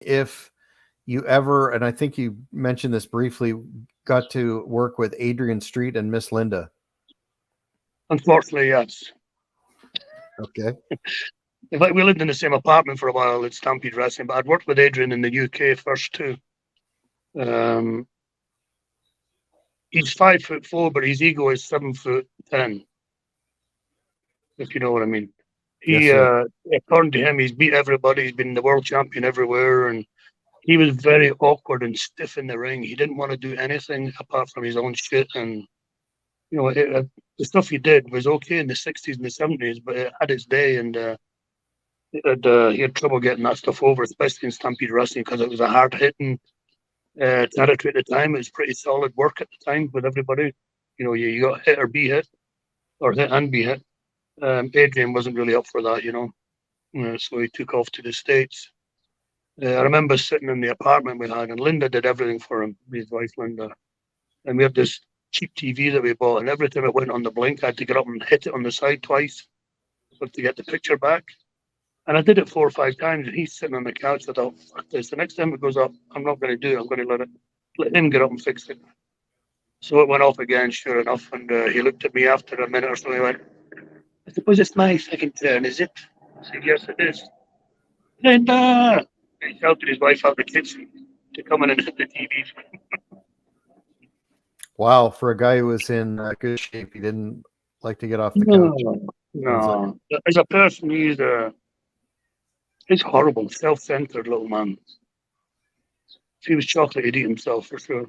if you ever, and I think you mentioned this briefly, got to work with Adrian Street and Miss Linda. Unfortunately, yes. Okay. In fact, we lived in the same apartment for a while at Stampede Wrestling, but I'd worked with Adrian in the UK first too. Um, he's 5'4", but his ego is 7'10", if you know what I mean. Yes, He, sir. according to him, he's beat everybody. He's been the world champion everywhere, and he was very awkward and stiff in the ring. He didn't want to do anything apart from his own shit. And the stuff he did was okay in the '60s and the '70s, but it had its day, and he had trouble getting that stuff over, especially in Stampede Wrestling, because it was a hard hitting territory at the time. It was pretty solid work at the time with everybody. You got hit or be hit, or hit and be hit. Adrian wasn't really up for that, so he took off to the States. I remember sitting in the apartment we had, and Linda did everything for him, his wife Linda. And we had this cheap TV that we bought, and every time it went on the blink, I had to get up and hit it on the side twice to get the picture back. And I did it 4 or 5 times, and he's sitting on the couch. I thought, fuck this. The next time it goes up, I'm not going to do it. I'm going to let him get up and fix it. So it went off again, sure enough. And he looked at me after a minute or so. He went, I suppose it's my second turn, is it? I said, yes, it is. Linda! He shouted his wife out of the kitchen to come in and hit the TV. Wow, for a guy who was in good shape, he didn't like to get off the No, couch. no. As a person, he's horrible, self-centered little man. If he was chocolate, he'd eat himself for sure.